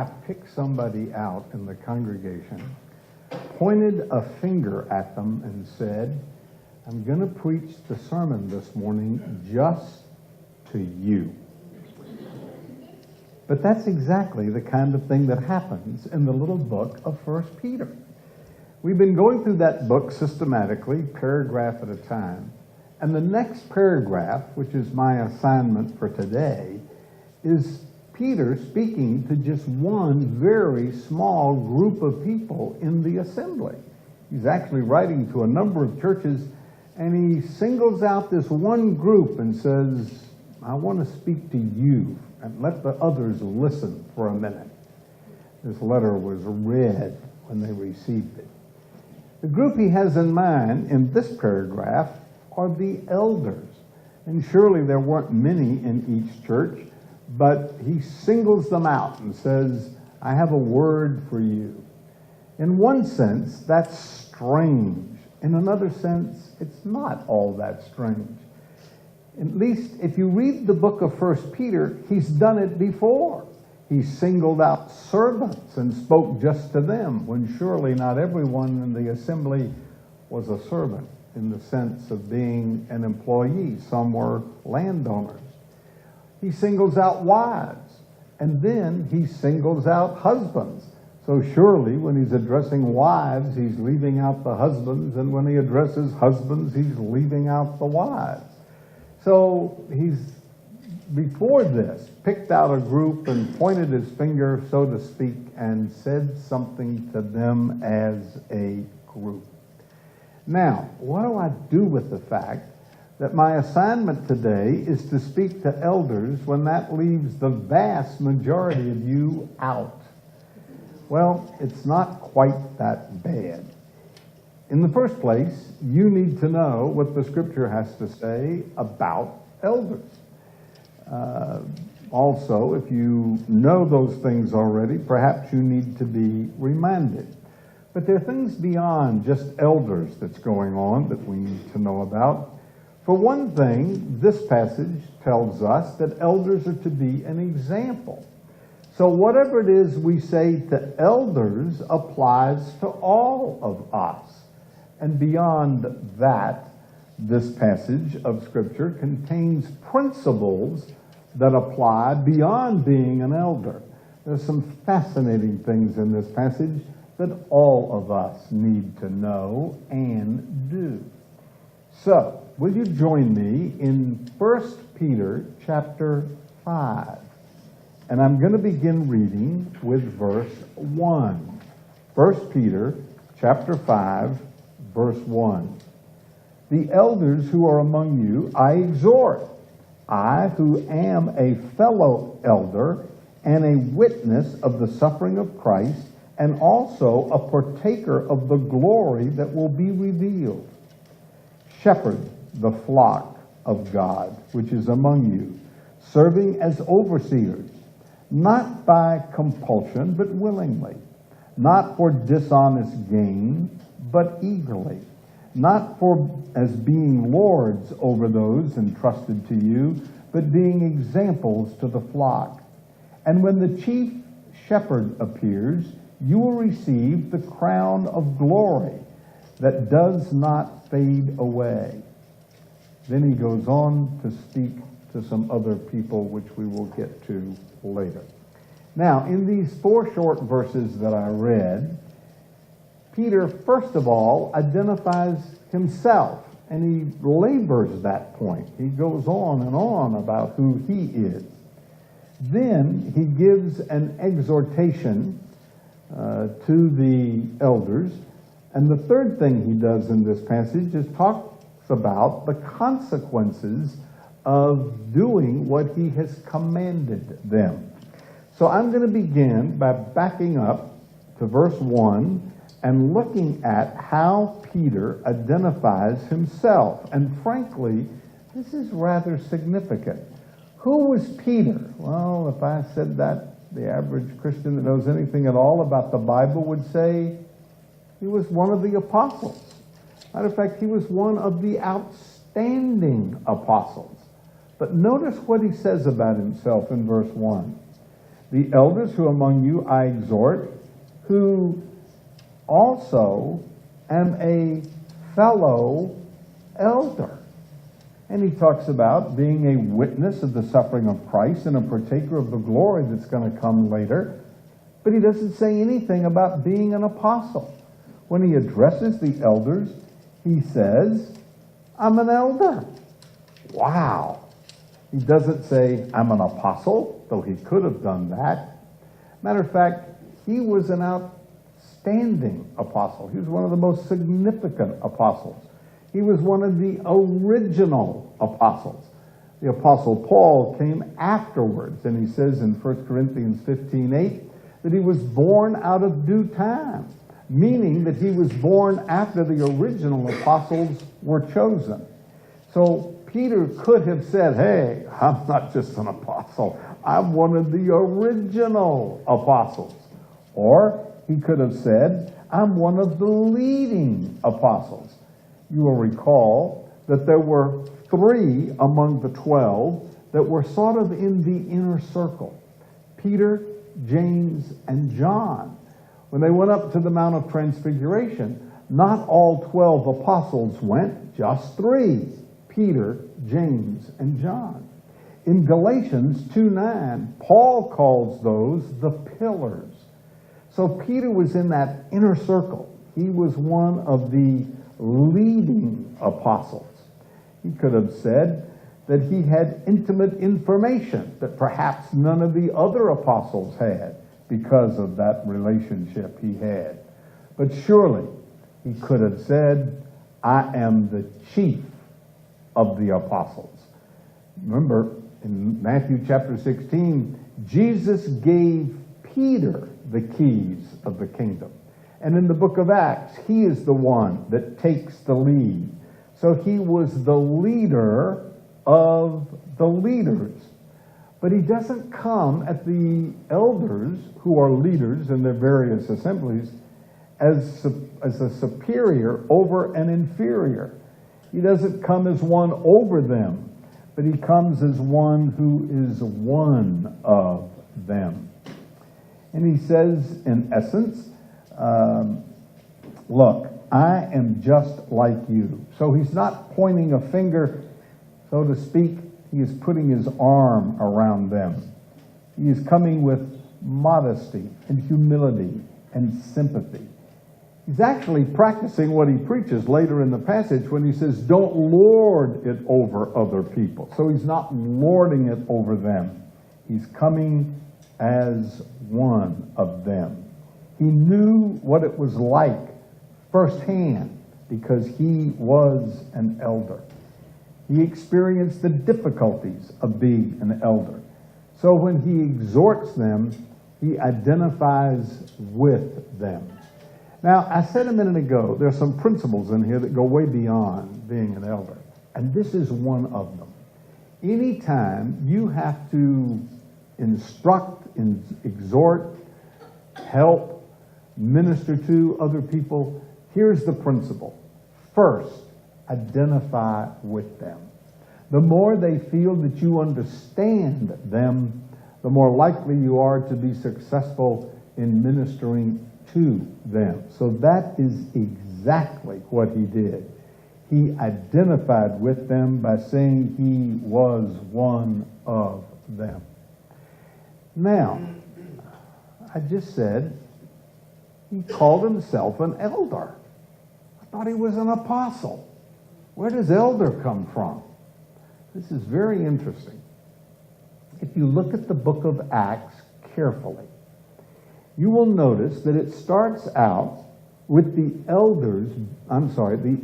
guy picked somebody out in the congregation, pointed a finger at them and said, "I'm going to preach the sermon this morning just to you." But that's exactly the kind of thing that happens in the little book of 1 Peter. We've been going through that book systematically, paragraph at a time. And the next paragraph, which is my assignment for today, is Peter speaking to just one very small group of people in the assembly. He's actually writing to a number of churches, and he singles out this one group and says, "I want to speak to you, and let the others listen for a minute." This letter was read when they received it. The group he has in mind in this paragraph are the elders. And surely there weren't many in each church, but he singles them out and says, "I have a word for you." In one sense, that's strange. In another sense, it's not all that strange. At least if you read the book of 1 Peter, he's done it before. He singled out servants and spoke just to them, when surely not everyone in the assembly was a servant in the sense of being an employee. Some were landowners. He singles out wives, and then he singles out husbands. So surely when he's addressing wives, he's leaving out the husbands, and when he addresses husbands, he's leaving out the wives. So he's, before this, picked out a group and pointed his finger, so to speak, and said something to them as a group. Now, what do I do with the fact that my assignment today is to speak to elders when that leaves the vast majority of you out? Well, it's not quite that bad. In the first place, you need to know what the Scripture has to say about elders. Also, if you know those things already, perhaps you need to be reminded. But there are things beyond just elders that's going on that we need to know about. For one thing, this passage tells us that elders are to be an example. So whatever it is we say to elders applies to all of us. And beyond that, this passage of Scripture contains principles that apply beyond being an elder. There's some fascinating things in this passage that all of us need to know and do. So, will you join me in 1 Peter chapter 5? And I'm going to begin reading with verse 1. 1 Peter chapter 5, verse 1. "The elders who are among you I exhort, I who am a fellow elder and a witness of the suffering of Christ, and also a partaker of the glory that will be revealed. Shepherd the flock of God, which is among you, serving as overseers, not by compulsion, but willingly, not for dishonest gain, but eagerly, not for as being lords over those entrusted to you, but being examples to the flock. And when the chief shepherd appears, you will receive the crown of glory that does not fade away." Then he goes on to speak to some other people, which we will get to later. Now, in these 4 short verses that I read, Peter, first of all, identifies himself, and he labors that point. He goes on and on about who he is. Then he gives an exhortation to the elders, and the third thing he does in this passage is talks about the consequences of doing what he has commanded them. So I'm going to begin by backing up to verse 1 and looking at how Peter identifies himself. And frankly, this is rather significant. Who was Peter? Well, if I said that, the average Christian that knows anything at all about the Bible would say he was one of the apostles. Matter of fact, he was one of the outstanding apostles. But notice what he says about himself in verse 1. The elders who among you I exhort, who also am a fellow elder. And he talks about being a witness of the suffering of Christ and a partaker of the glory that's going to come later. But he doesn't say anything about being an apostle. When he addresses the elders, he says, I'm an elder. Wow. He doesn't say, I'm an apostle, though he could have done that. Matter of fact, he was an outstanding apostle. He was one of the most significant apostles. He was one of the original apostles. The Apostle Paul came afterwards, and he says in 1 Corinthians 15:8 that he was born out of due time, meaning that he was born after the original apostles were chosen. So Peter could have said, hey, I'm not just an apostle, I'm one of the original apostles. Or he could have said, I'm one of the leading apostles. You will recall that there were 3 among the 12 that were sort of in the inner circle: Peter, James, and John. When they went up to the Mount of Transfiguration, not all 12 apostles went, just 3: Peter, James, and John. In Galatians 2:9, Paul calls those the pillars. So Peter was in that inner circle. He was one of the leading apostles. He could have said that he had intimate information that perhaps none of the other apostles had because of that relationship he had. But surely he could have said, I am the chief of the apostles. Remember, in Matthew chapter 16, Jesus gave Peter the keys of the kingdom. And in the book of Acts, he is the one that takes the lead. So he was the leader of the leaders. But he doesn't come at the elders, who are leaders in their various assemblies, as a superior over an inferior. He doesn't come as one over them, but he comes as one who is one of them. And he says, in essence, look, I am just like you. So he's not pointing a finger, so to speak. He is putting his arm around them. He is coming with modesty and humility and sympathy. He's actually practicing what he preaches later in the passage when he says, don't lord it over other people. So he's not lording it over them. He's coming as one of them. He knew what it was like firsthand because he was an elder. He experienced the difficulties of being an elder. So when he exhorts them, he identifies with them. Now, I said a minute ago, there's some principles in here that go way beyond being an elder. And this is one of them. Anytime you have to instruct, exhort, help, minister to other people, here's the principle. First, identify with them. The more they feel that you understand them, the more likely you are to be successful in ministering to them. So that is exactly what he did. He identified with them by saying he was one of them. Now, I just said he called himself an elder. I thought he was an apostle. Where does elder come from? This is very interesting. If you look at the book of Acts carefully, you will notice that it starts out with the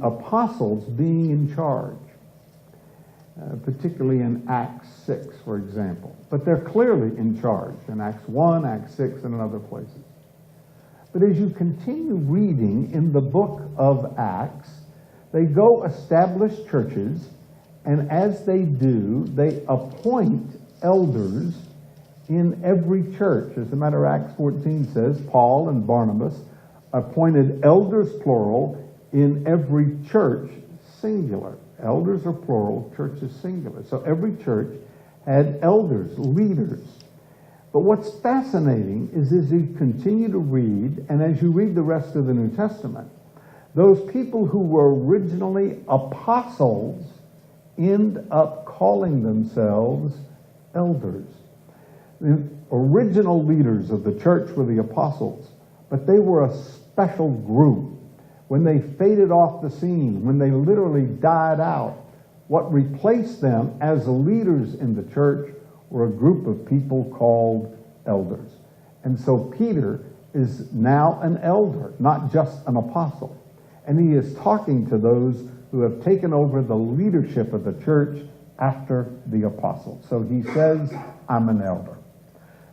apostles being in charge, particularly in Acts 6, for example. But they're clearly in charge in Acts 1, Acts 6, and in other places. But as you continue reading in the book of Acts, they go establish churches, and as they do, they appoint elders in every church. As a matter of Acts 14 says, Paul and Barnabas appointed elders, plural, in every church, singular. Elders are plural, church is singular. So every church had elders, leaders. But what's fascinating is as you continue to read, and as you read the rest of the New Testament, those people who were originally apostles end up calling themselves elders. The original leaders of the church were the apostles, but they were a special group. When they faded off the scene, when they literally died out, what replaced them as leaders in the church were a group of people called elders. And so Peter is now an elder, not just an apostle. And he is talking to those who have taken over the leadership of the church after the apostles. So he says, I'm an elder.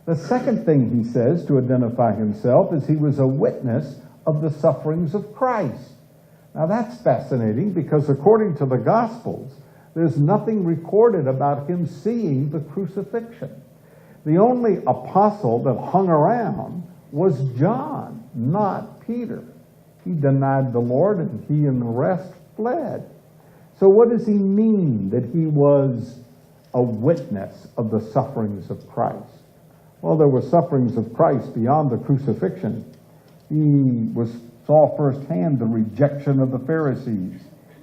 The second thing he says to identify himself is he was a witness of the sufferings of Christ. Now that's fascinating because according to the Gospels, there's nothing recorded about him seeing the crucifixion. The only apostle that hung around was John, not Peter. He denied the Lord and he and the rest fled. So what does he mean that he was a witness of the sufferings of Christ? Well, there were sufferings of Christ beyond the crucifixion. He saw firsthand the rejection of the Pharisees.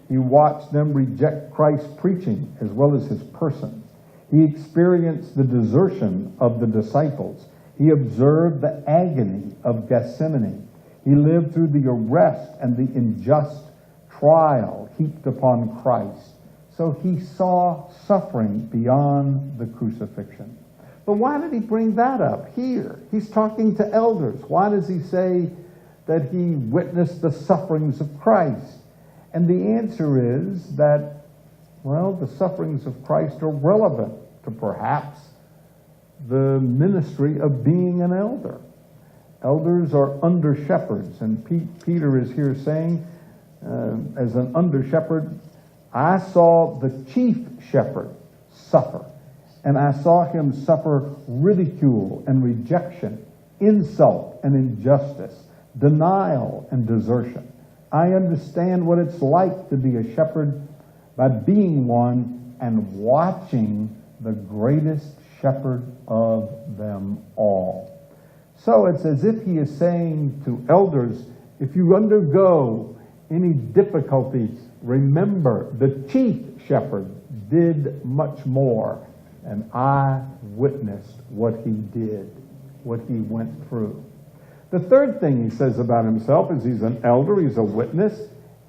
He watched them reject Christ's preaching as well as his person. He experienced the desertion of the disciples. He observed the agony of Gethsemane. He lived through the arrest and the unjust trial heaped upon Christ. So he saw suffering beyond the crucifixion. But why did he bring that up here? He's talking to elders. Why does he say that he witnessed the sufferings of Christ? And the answer is that, well, the sufferings of Christ are relevant to perhaps the ministry of being an elder. Elders are under shepherds, and Peter is here saying, as an under shepherd, I saw the chief shepherd suffer, and I saw him suffer ridicule and rejection, insult and injustice, denial and desertion. I understand what it's like to be a shepherd by being one and watching the greatest shepherd of them all. So it's as if he is saying to elders, if you undergo any difficulties, remember the chief shepherd did much more, and I witnessed what he did, what he went through. The third thing he says about himself is he's an elder, he's a witness,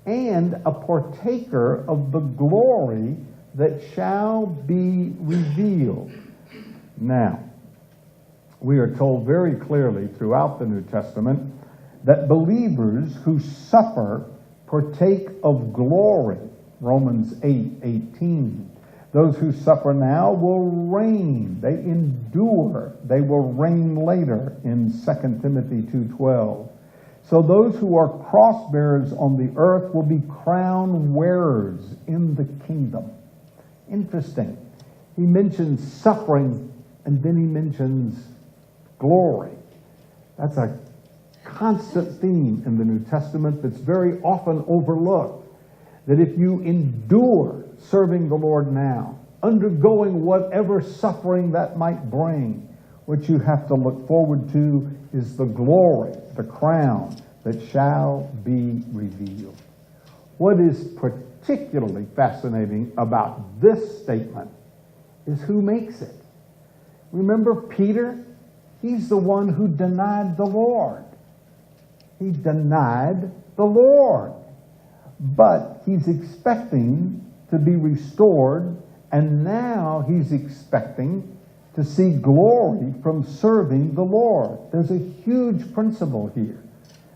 and a partaker of the glory that shall be revealed. Now, we are told very clearly throughout the New Testament that believers who suffer partake of glory. Romans 8:18. Those who suffer now will reign. They endure. They will reign later in 2 Timothy 2:12. So those who are cross bearers on the earth will be crown wearers in the kingdom. Interesting. He mentions suffering and then he mentions glory. That's a constant theme in the New Testament that's very often overlooked. That if you endure serving the Lord now, undergoing whatever suffering that might bring, what you have to look forward to is the glory, the crown that shall be revealed. What is particularly fascinating about this statement is who makes it. Remember Peter? He's the one who denied the Lord. He denied the Lord. But he's expecting to be restored, and now he's expecting to see glory from serving the Lord. There's a huge principle here,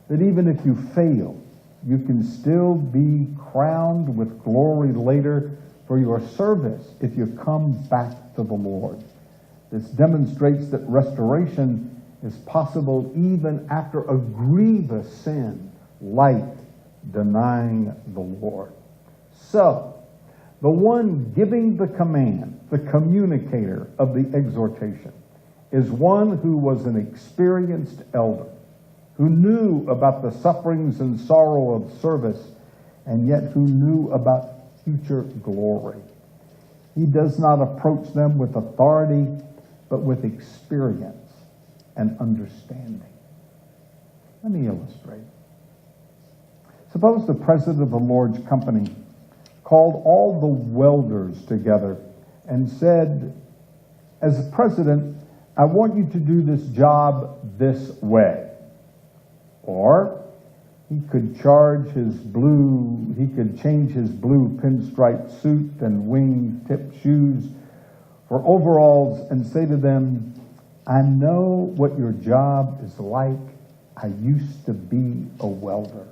that even if you fail, you can still be crowned with glory later for your service if you come back to the Lord. This demonstrates that restoration is possible even after a grievous sin, like denying the Lord. So, the one giving the command, the communicator of the exhortation, is one who was an experienced elder, who knew about the sufferings and sorrow of service, and yet who knew about future glory. He does not approach them with authority, but with experience. and understanding. Let me illustrate. Suppose the president of a large company called all the welders together and said, as president, I want you to do this job this way. Or he could change his blue pinstripe suit and wing-tip shoes for overalls and say to them, I know what your job is like. I used to be a welder.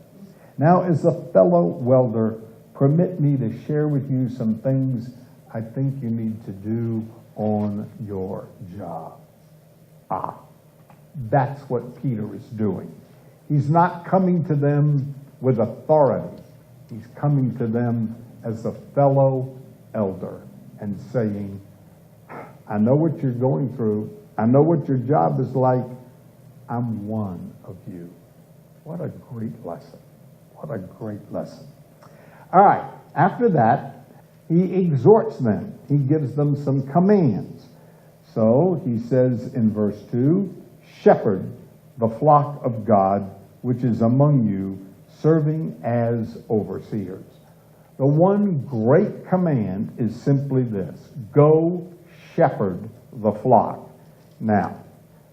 Now, as a fellow welder, permit me to share with you some things I think you need to do on your job. That's what Peter is doing. He's not coming to them with authority. He's coming to them as a fellow elder and saying, I know what you're going through. I know what your job is like. I'm one of you. What a great lesson. What a great lesson. All right, after that, he exhorts them. He gives them some commands. So he says in verse 2, shepherd the flock of God, which is among you, serving as overseers. The one great command is simply this: go shepherd the flock. Now,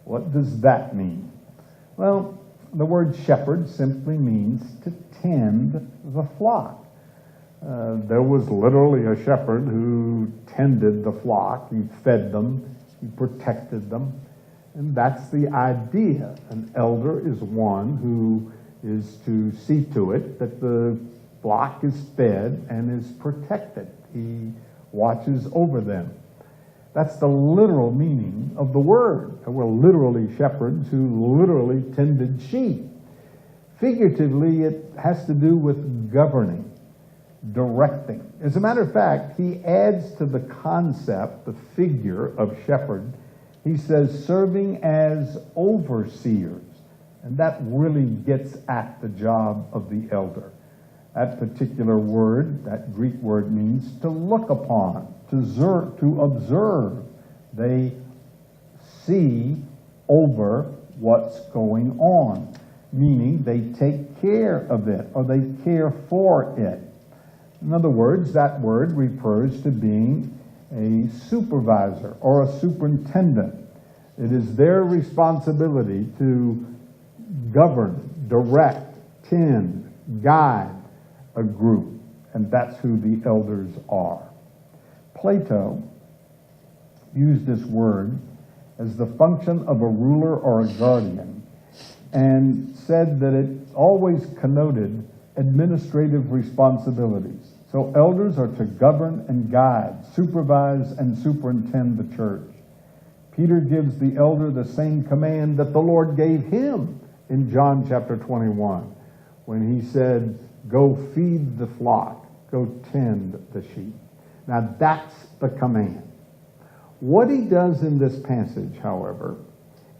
what does that mean? Well, the word shepherd simply means to tend the flock. There was literally a shepherd who tended the flock. He fed them, he protected them. And that's the idea. An elder is one who is to see to it that the flock is fed and is protected. He watches over them. That's the literal meaning of the word. There were literally shepherds who literally tended sheep. Figuratively, it has to do with governing, directing. As a matter of fact, he adds to the concept, the figure of shepherd, he says serving as overseers. And that really gets at the job of the elder. That particular word, that Greek word, means to look upon, to observe. They see over what's going on, meaning they take care of it or they care for it. In other words, that word refers to being a supervisor or a superintendent. It is their responsibility to govern, direct, tend, guide a group, and that's who the elders are. Plato used this word as the function of a ruler or a guardian and said that it always connoted administrative responsibilities. So elders are to govern and guide, supervise and superintend the church. Peter gives the elder the same command that the Lord gave him in John chapter 21 when he said, go feed the flock, go tend the sheep. Now that's the command. What he does in this passage, however,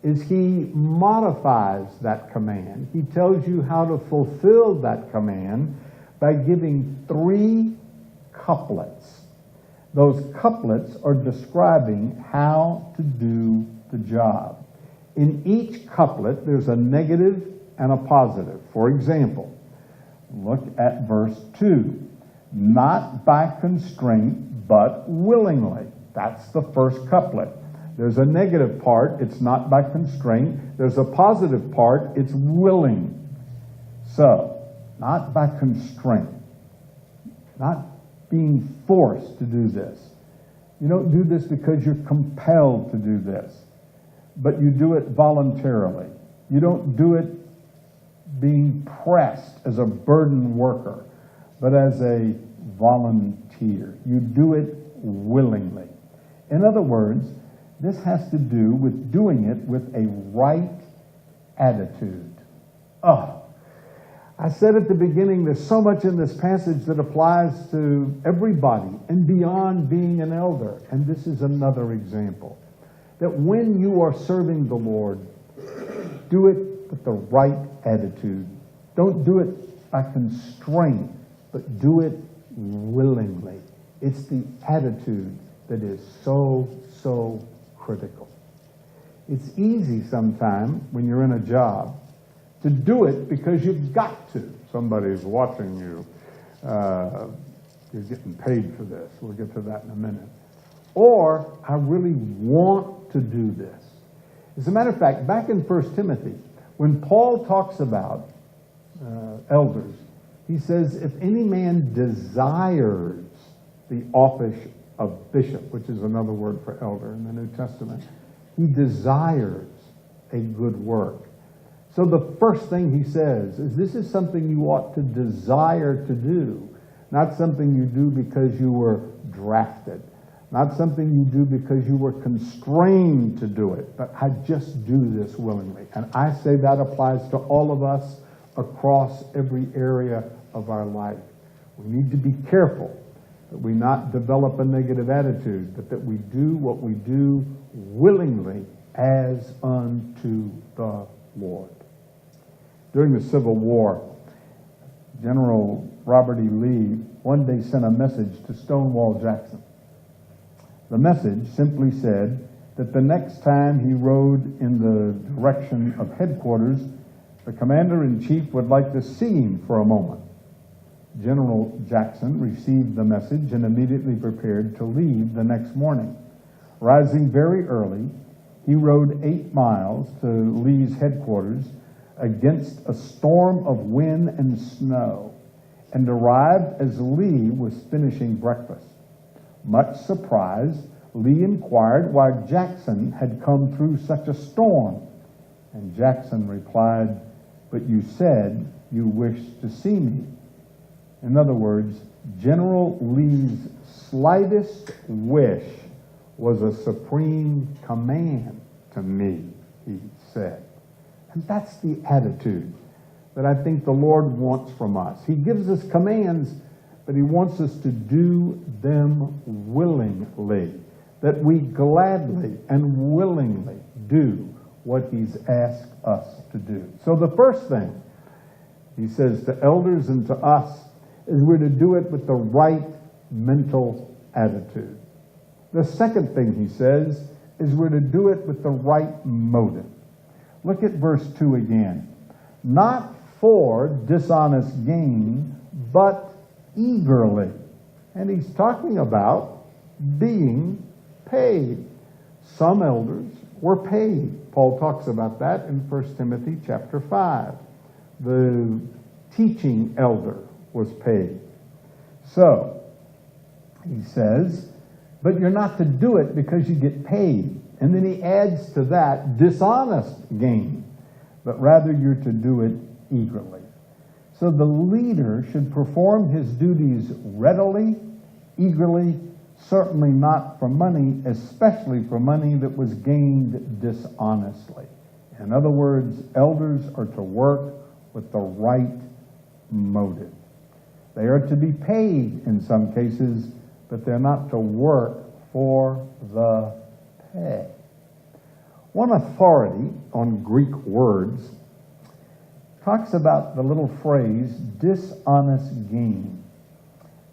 is he modifies that command. He tells you how to fulfill that command by giving 3 couplets. Those couplets are describing how to do the job. In each couplet, there's a negative and a positive. For example, look at verse 2. Not by constraint, but willingly. That's the first couplet. There's a negative part, it's not by constraint. There's a positive part, it's willing. So, not by constraint. Not being forced to do this. You don't do this because you're compelled to do this, but you do it voluntarily. You don't do it being pressed as a burden worker, but as a volunteer. You do it willingly. In other words, this has to do with doing it with a right attitude. I said at the beginning, there's so much in this passage that applies to everybody and beyond being an elder. And this is another example. That when you are serving the Lord, do it with the right attitude. Don't do it by constraint, but do it willingly. It's the attitude that is so critical. It's easy sometimes when you're in a job to do it because you've got to. Somebody's watching you. You're getting paid for this. We'll get to that in a minute. Or, I really want to do this. As a matter of fact, back in 1 Timothy, when Paul talks about elders, he says, if any man desires the office of bishop, which is another word for elder in the New Testament, he desires a good work. So the first thing he says is this is something you ought to desire to do, not something you do because you were drafted, not something you do because you were constrained to do it, but I just do this willingly. And I say that applies to all of us across every area of our life. We need to be careful that we not develop a negative attitude, but that we do what we do willingly as unto the Lord. During the Civil War, General Robert E. Lee one day sent a message to Stonewall Jackson. The message simply said that the next time he rode in the direction of headquarters, the commander-in-chief would like to see him for a moment. General Jackson received the message and immediately prepared to leave the next morning. Rising very early, he rode 8 miles to Lee's headquarters against a storm of wind and snow, and arrived as Lee was finishing breakfast. Much surprised, Lee inquired why Jackson had come through such a storm, and Jackson replied, "But you said you wished to see me." In other words, General Lee's slightest wish was a supreme command to me, he said. And that's the attitude that I think the Lord wants from us. He gives us commands, but he wants us to do them willingly, that we gladly and willingly do what he's asked us to do. So the first thing he says to elders and to us is we're to do it with the right mental attitude. The second thing he says is we're to do it with the right motive. Look at verse 2 again. Not for dishonest gain, but eagerly. And he's talking about being paid. Some elders were paid. Paul talks about that in 1 Timothy chapter 5. The teaching elder was paid. So, he says, but you're not to do it because you get paid. And then he adds to that dishonest gain, but rather you're to do it eagerly. So the leader should perform his duties readily, eagerly, certainly not for money, especially for money that was gained dishonestly. In other words, elders are to work with the right motive. They are to be paid in some cases, but they're not to work for the pay. One authority on Greek words talks about the little phrase, dishonest gain.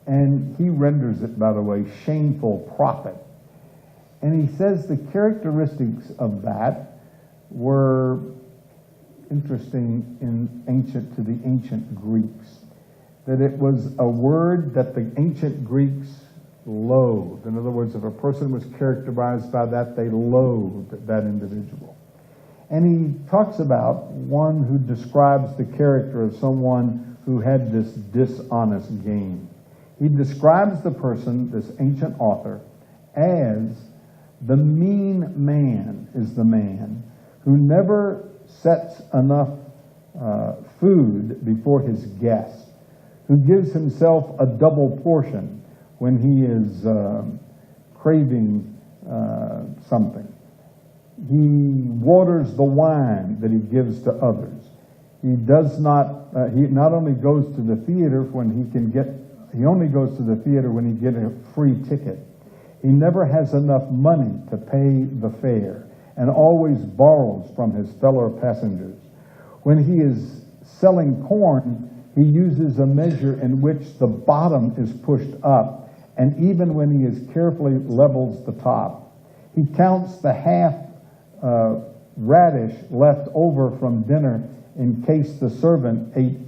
And he renders it, by the way, shameful profit. And he says the characteristics of that were interesting to the ancient Greeks. That it was a word that the ancient Greeks loathed. In other words, if a person was characterized by that, they loathed that individual. And he talks about one who describes the character of someone who had this dishonest gain. He describes the person, this ancient author, as the mean man is the man who never sets enough food before his guests, who gives himself a double portion when he is craving something. He waters the wine that he gives to others. He does not. He not only goes to the theater when he can get. He only goes to the theater when he gets a free ticket. He never has enough money to pay the fare, and always borrows from his fellow passengers. When he is selling corn, he uses a measure in which the bottom is pushed up, and even when he is carefully levels the top. He counts the half radish left over from dinner in case the servant ate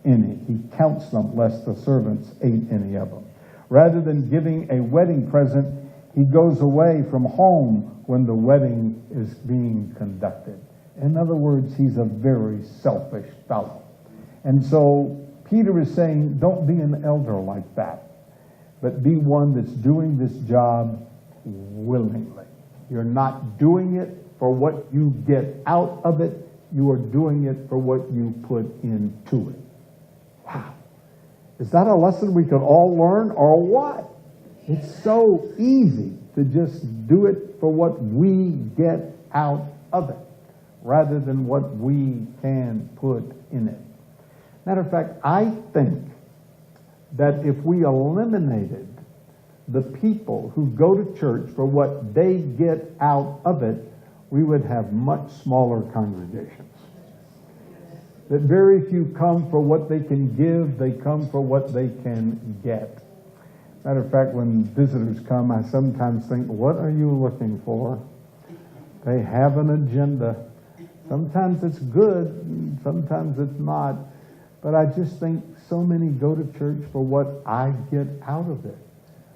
any. He counts them lest the servants ate any of them. Rather than giving a wedding present, he goes away from home when the wedding is being conducted. In other words, he's a very selfish fellow. And so Peter is saying, don't be an elder like that, but be one that's doing this job willingly. You're not doing it for what you get out of it. You are doing it for what you put into it. Wow. Is that a lesson we could all learn or what? It's so easy to just do it for what we get out of it rather than what we can put in it. Matter of fact, I think that if we eliminated the people who go to church for what they get out of it, we would have much smaller congregations. That very few come for what they can give, they come for what they can get. Matter of fact, when visitors come, I sometimes think, what are you looking for? They have an agenda. Sometimes it's good, sometimes it's not. But I just think so many go to church for what I get out of it.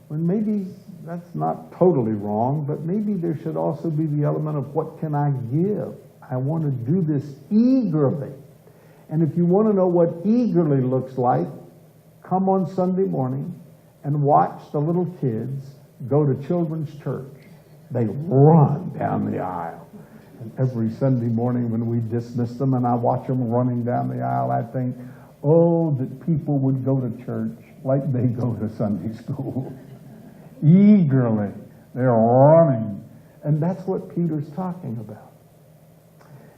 When maybe that's not totally wrong, but maybe there should also be the element of what can I give? I want to do this eagerly. And if you want to know what eagerly looks like, come on Sunday morning and watch the little kids go to children's church. They run down the aisle. And every Sunday morning when we dismiss them and I watch them running down the aisle, I think, oh, that people would go to church like they go to Sunday school. Eagerly. They're running. And that's what Peter's talking about.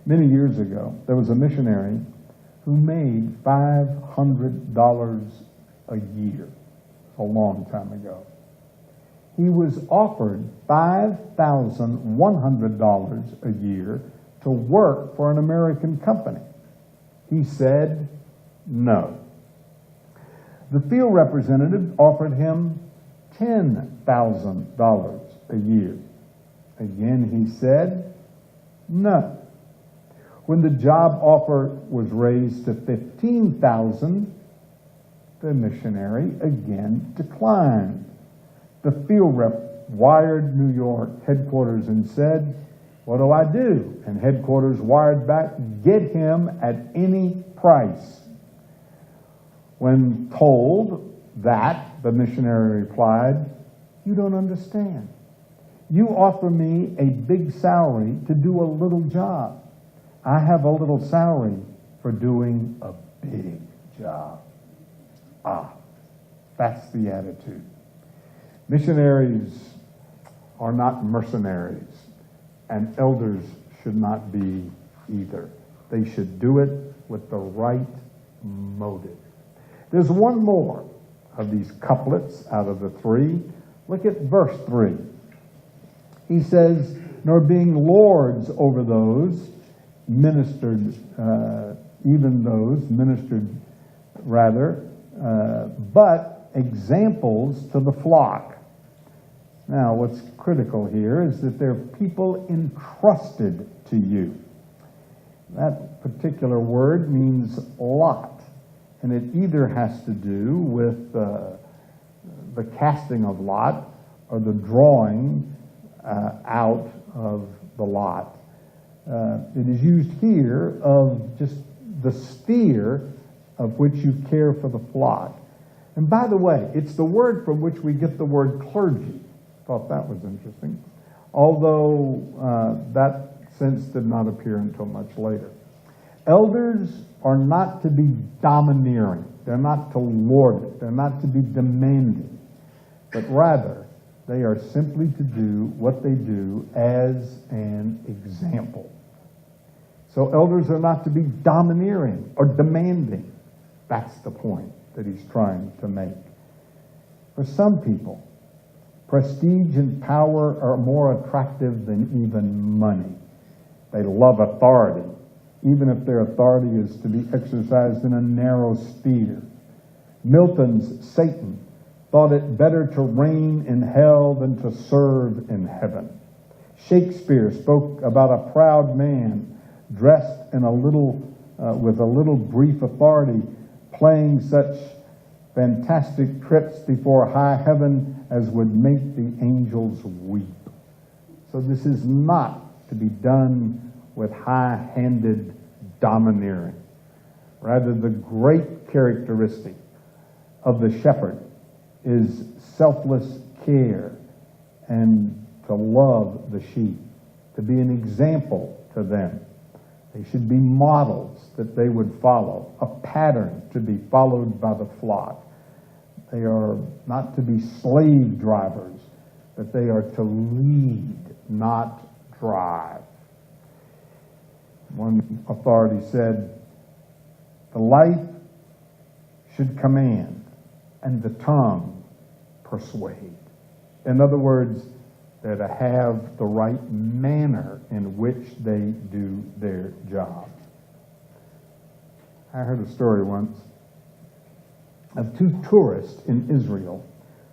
Many years ago, there was a missionary who made $500 a year. A long time ago. He was offered $5,100 a year to work for an American company. He said no. The field representative offered him $10,000 a year. Again, he said no. When the job offer was raised to $15,000, the missionary again declined. The field rep wired New York headquarters and said, what do I do? And headquarters wired back, get him at any price. When told that, the missionary replied, you don't understand. You offer me a big salary to do a little job. I have a little salary for doing a big job. That's the attitude. Missionaries are not mercenaries, and elders should not be either. They should do it with the right motive. There's one more of these couplets out of the three. Look at verse 3. He says, nor being lords over those ministered, but examples to the flock. Now, what's critical here is that they're people entrusted to you. That particular word means lot, and it either has to do with the casting of lot or the drawing out of the lot. It is used here of just the sphere of which you care for the flock. And by the way, it's the word from which we get the word clergy. Thought that was interesting. Although that sense did not appear until much later. Elders are not to be domineering. They're not to lord it. They're not to be demanding. But rather, they are simply to do what they do as an example. So elders are not to be domineering or demanding. That's the point that he's trying to make. For some people, prestige and power are more attractive than even money. They love authority, even if their authority is to be exercised in a narrow sphere. Milton's Satan thought it better to reign in hell than to serve in heaven. Shakespeare spoke about a proud man dressed in with a little brief authority, playing such fantastic trips before high heaven as would make the angels weep. So this is not to be done with high-handed domineering. Rather, the great characteristic of the shepherd is selfless care and to love the sheep, to be an example to them. They should be models that they would follow, a pattern to be followed by the flock. They are not to be slave drivers, but they are to lead, not drive. One authority said, the life should command and the tongue persuade. In other words, they're to have the right manner in which they do their job. I heard a story once of two tourists in Israel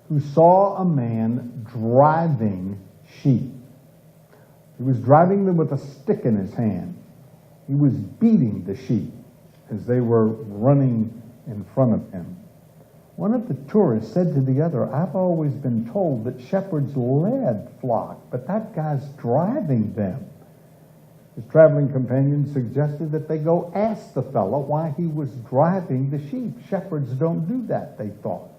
who saw a man driving sheep. He was driving them with a stick in his hand. He was beating the sheep as they were running in front of him. One of the tourists said to the other, I've always been told that shepherds led flock, but that guy's driving them. His traveling companion suggested that they go ask the fellow why he was driving the sheep. Shepherds don't do that, they thought.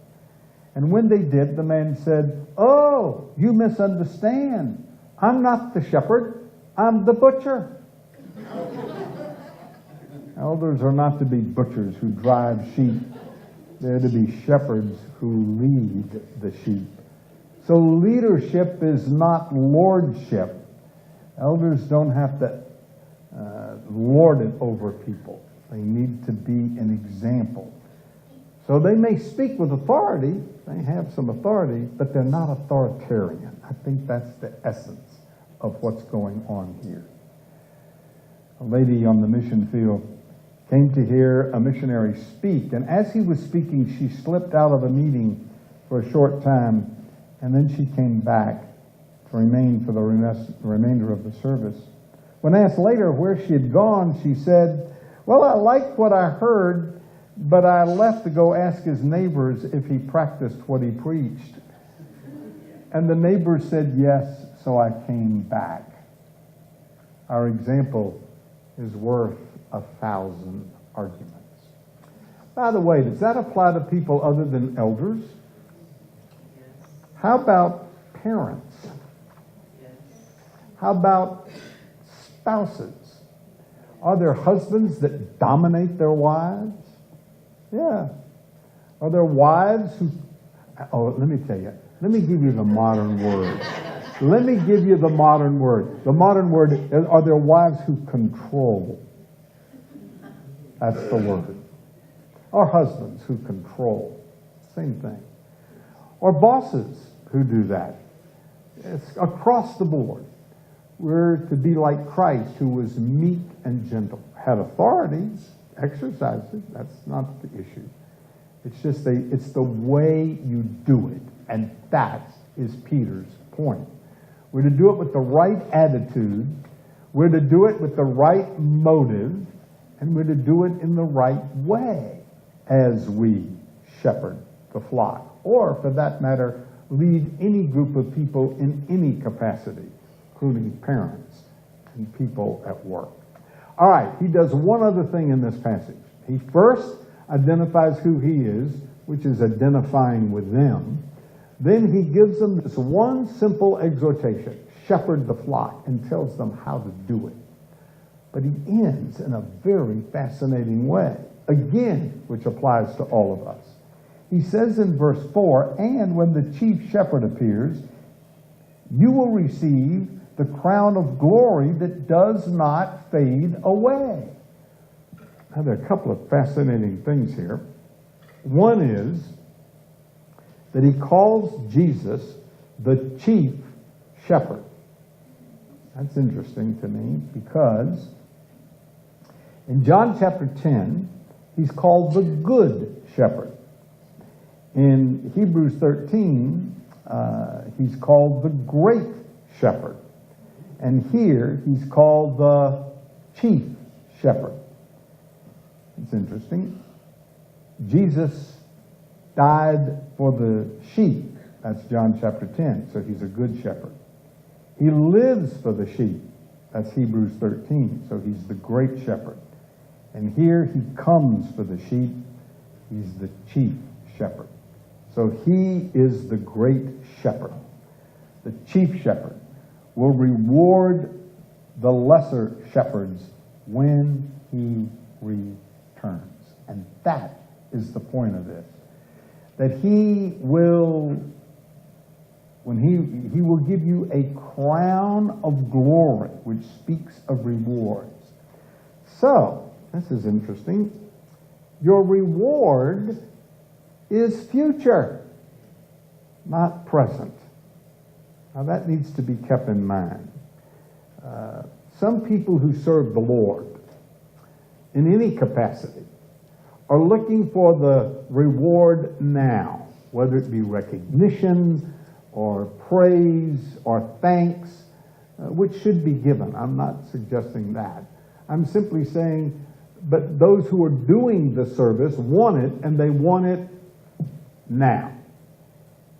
And when they did, the man said, oh, you misunderstand. I'm not the shepherd, I'm the butcher. Elders are not to be butchers who drive sheep. They're to be shepherds who lead the sheep. So leadership is not lordship. Elders don't have to lord it over people. They need to be an example. So they may speak with authority. They have some authority, but they're not authoritarian. I think that's the essence of what's going on here. A lady on the mission field came to hear a missionary speak, and as he was speaking, she slipped out of a meeting for a short time, and then she came back to remain for the remainder of the service. When asked later where she had gone, she said, well, I liked what I heard, but I left to go ask his neighbors if he practiced what he preached. And the neighbors said yes, so I came back. Our example is worth 1,000 arguments. By the way, does that apply to people other than elders? Yes. How about parents? Yes. How about spouses? Are there husbands that dominate their wives? Yeah. Are there wives who... Oh, let me tell you. Let me give you the modern word. Let me give you the modern word. The modern word, are there wives who control? That's the word. Or husbands who control. Same thing. Or bosses who do that. It's across the board. We're to be like Christ, who was meek and gentle. Had authority, exercised it. That's not the issue. It's just it's the way you do it. And that is Peter's point. We're to do it with the right attitude. We're to do it with the right motive. And we're to do it in the right way as we shepherd the flock. Or, for that matter, lead any group of people in any capacity, including parents and people at work. All right, he does one other thing in this passage. He first identifies who he is, which is identifying with them. Then he gives them this one simple exhortation, shepherd the flock, and tells them how to do it. But he ends in a very fascinating way, again, which applies to all of us. He says in verse 4, and when the chief shepherd appears, you will receive the crown of glory that does not fade away. Now, there are a couple of fascinating things here. One is that he calls Jesus the chief shepherd. That's interesting to me because in John chapter 10, he's called the good shepherd. In Hebrews 13, he's called the great shepherd. And here he's called the chief shepherd. It's interesting. Jesus died for the sheep. That's John chapter 10. So he's a good shepherd. He lives for the sheep. That's Hebrews 13. So he's the great shepherd. And here he comes for the sheep. He's the chief shepherd. So he is the great shepherd. The chief shepherd will reward the lesser shepherds when he returns. And that is the point of this. That he will, when he will give you a crown of glory, which speaks of rewards. So, this is interesting. Your reward is future, not present. Now that needs to be kept in mind. Some people who serve the Lord in any capacity are looking for the reward now, whether it be recognition or praise or thanks, which should be given. I'm not suggesting that. I'm simply saying, but those who are doing the service want it, and they want it now.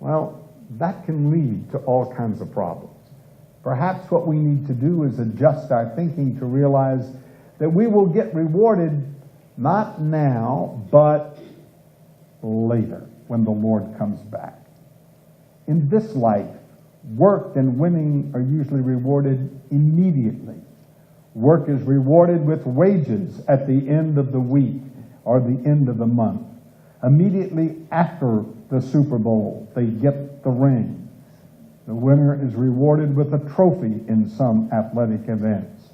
Well, that can lead to all kinds of problems. Perhaps what we need to do is adjust our thinking to realize that we will get rewarded not now, but later, when the Lord comes back. In this life, work and winning are usually rewarded immediately. Work is rewarded with wages at the end of the week or the end of the month. Immediately after the Super Bowl, they get the ring. The winner is rewarded with a trophy in some athletic events.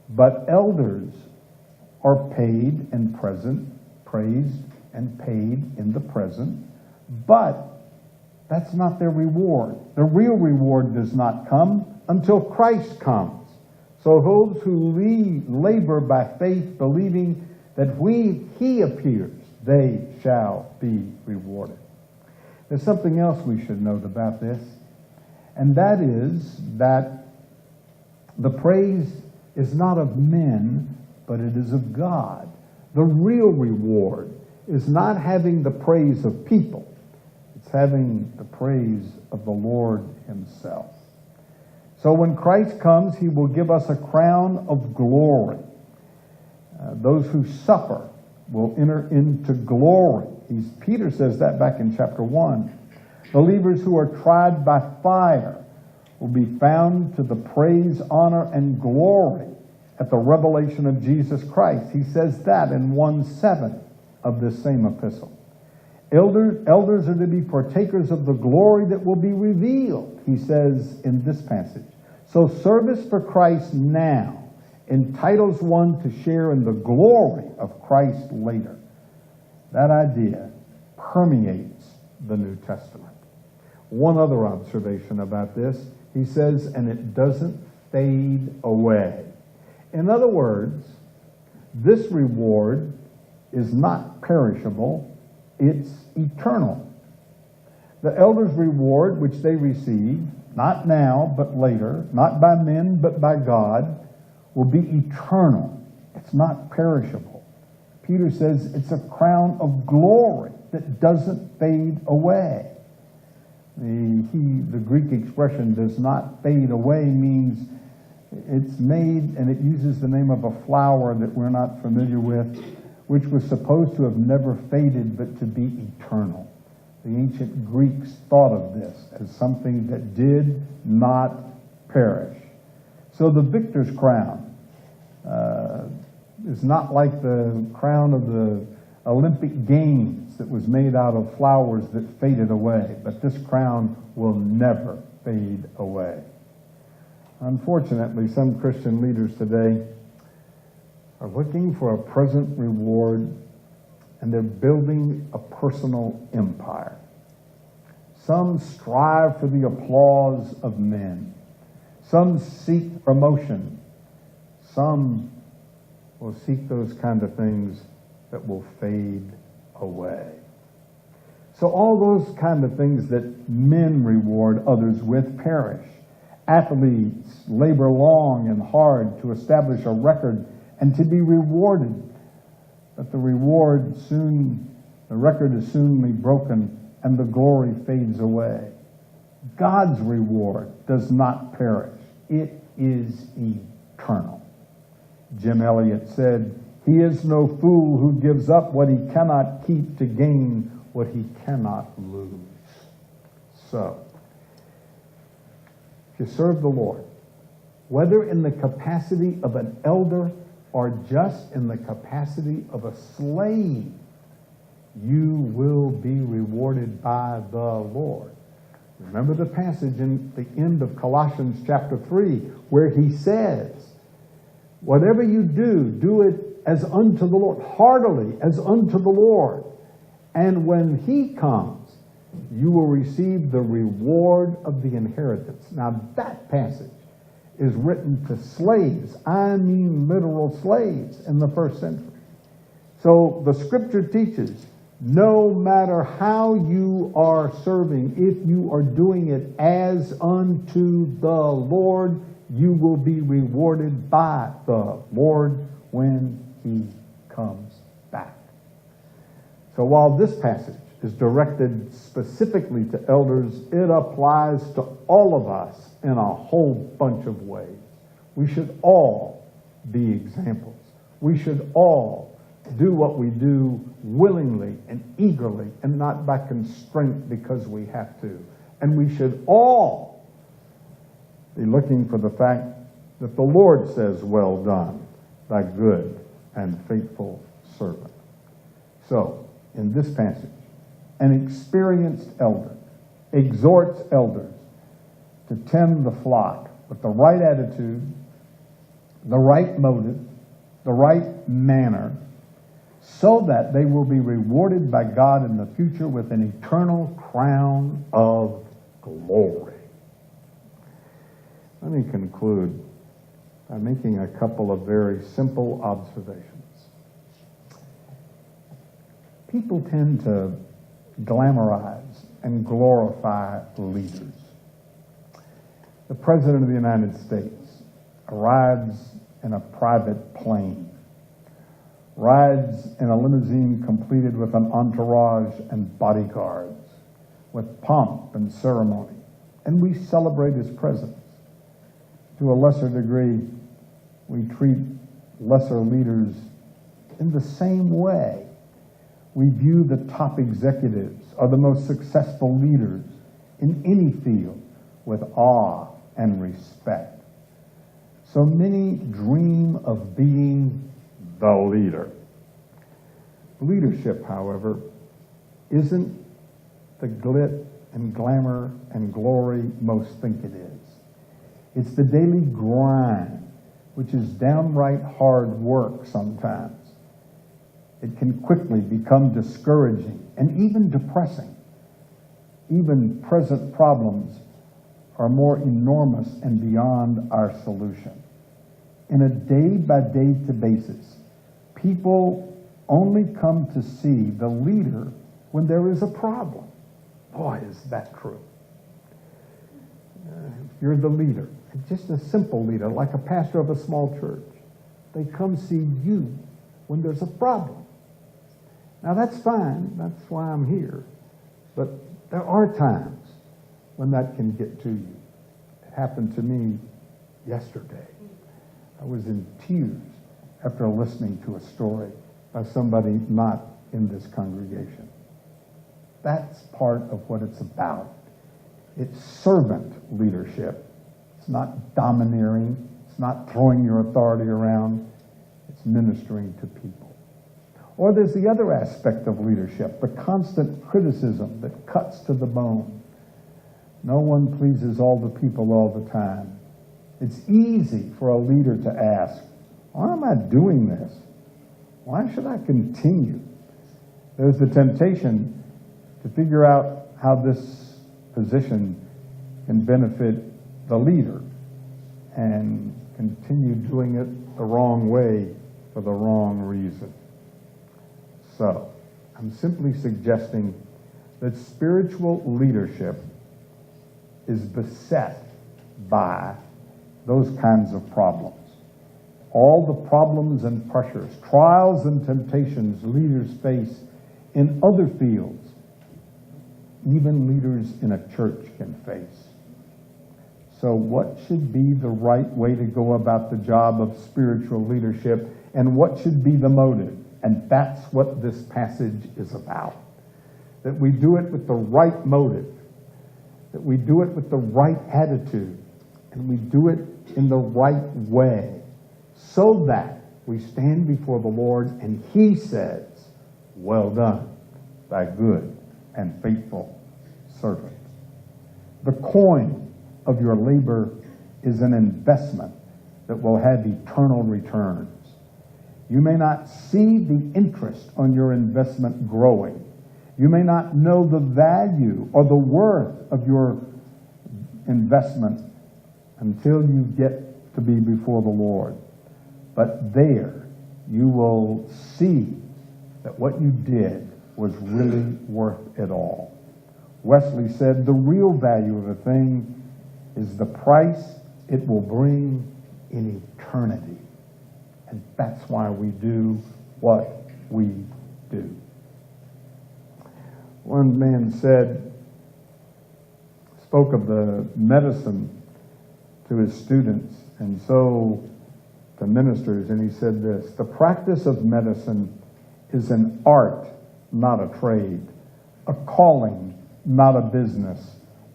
But elders are paid in present, praised and paid in the present, but that's not their reward. The real reward does not come until Christ comes. So those who labor by faith, believing that when he appears, they shall be rewarded. There's something else we should note about this, and that is that the praise is not of men, but it is of God. The real reward is not having the praise of people. It's having the praise of the Lord himself. So when Christ comes, he will give us a crown of glory. Those who suffer will enter into glory. Peter says that back in chapter 1. Believers who are tried by fire will be found to the praise, honor, and glory at the revelation of Jesus Christ. He says that in 1:7 of this same epistle. Elders are to be partakers of the glory that will be revealed, he says in this passage. So service for Christ now entitles one to share in the glory of Christ later. That idea permeates the New Testament. One other observation about this, he says, and it doesn't fade away. In other words, this reward is not perishable, it's eternal. The elders' reward, which they receive, not now, but later, not by men, but by God, will be eternal. It's not perishable. Peter says it's a crown of glory that doesn't fade away. The Greek expression does not fade away means it's made, and it uses the name of a flower that we're not familiar with, which was supposed to have never faded but to be eternal. The ancient Greeks thought of this as something that did not perish. So the victor's crown is not like the crown of the Olympic Games that was made out of flowers that faded away, but this crown will never fade away. Unfortunately, some Christian leaders today are looking for a present reward, and they're building a personal empire. Some strive for the applause of men. Some seek promotion. Some will seek those kind of things that will fade away. So all those kind of things that men reward others with perish. Athletes labor long and hard to establish a record and to be rewarded. But the record is soonly broken and the glory fades away. God's reward does not perish. It is eternal. Jim Elliot said, "He is no fool who gives up what he cannot keep to gain what he cannot lose." So, if you serve the Lord, whether in the capacity of an elder or just in the capacity of a slave, you will be rewarded by the Lord. Remember the passage in the end of Colossians chapter 3 where he says, whatever you do, do it as unto the Lord, heartily as unto the Lord. And when he comes, you will receive the reward of the inheritance. Now that passage is written to slaves. I mean literal slaves in the first century. So the scripture teaches, no matter how you are serving, if you are doing it as unto the Lord, you will be rewarded by the Lord when he comes back. So while this passage is directed specifically to elders, it applies to all of us in a whole bunch of ways. We should all be examples. We should all do what we do willingly and eagerly and not by constraint because we have to. And we should all be looking for the fact that the Lord says, "Well done, thy good and faithful servant." So, in this passage, an experienced elder exhorts elders to tend the flock with the right attitude, the right motive, the right manner, so that they will be rewarded by God in the future with an eternal crown of glory. Let me conclude by making a couple of very simple observations. People tend to glamorize and glorify leaders. The President of the United States arrives in a private plane, rides in a limousine completed with an entourage and bodyguards, with pomp and ceremony, and we celebrate his presence. To a lesser degree, we treat lesser leaders in the same way. We view the top executives or the most successful leaders in any field with awe and respect. So many dream of being the leader. Leadership, however, isn't the glit and glamour and glory most think it is. It's the daily grind, which is downright hard work sometimes. It can quickly become discouraging and even depressing. Even present problems are more enormous and beyond our solution. In a day-by-day basis, people only come to see the leader when there is a problem. Boy, is that true. You're the leader, just a simple leader, like a pastor of a small church. They come see you when there's a problem. Now that's fine, that's why I'm here. But there are times when that can get to you. It happened to me yesterday. I was in tears after listening to a story by somebody not in this congregation. That's part of what it's about. It's servant leadership. It's not domineering. It's not throwing your authority around. It's ministering to people. Or there's the other aspect of leadership, the constant criticism that cuts to the bone. No one pleases all the people all the time. It's easy for a leader to ask, why am I doing this? Why should I continue? There's the temptation to figure out how this position can benefit the leader and continue doing it the wrong way for the wrong reason. So, I'm simply suggesting that spiritual leadership is beset by those kinds of problems. All the problems and pressures, trials and temptations leaders face in other fields, even leaders in a church can face. So what should be the right way to go about the job of spiritual leadership, and what should be the motive? And that's what this passage is about. That we do it with the right motive, that we do it with the right attitude, and we do it in the right way, so that we stand before the Lord and He says, "Well done, thy good and faithful servant." The coin of your labor is an investment that will have eternal returns. You may not see the interest on your investment growing. You may not know the value or the worth of your investment until you get to be before the Lord. But there you will see that what you did was really worth it all. Wesley said, the real value of a thing is the price it will bring in eternity. And that's why we do what we do. One man spoke of the medicine to his students, and so to ministers, and he said this: the practice of medicine is an art, not a trade, a calling, not a business,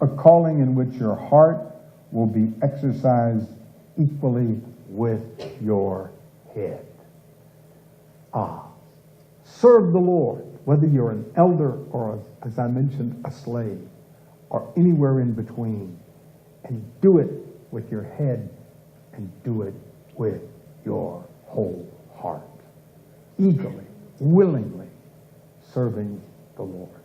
a calling in which your heart will be exercised equally with your head. Serve the Lord, whether you're an elder or, as I mentioned, a slave, or anywhere in between, and do it with your head and do it with your whole heart, eagerly, willingly serving the Lord.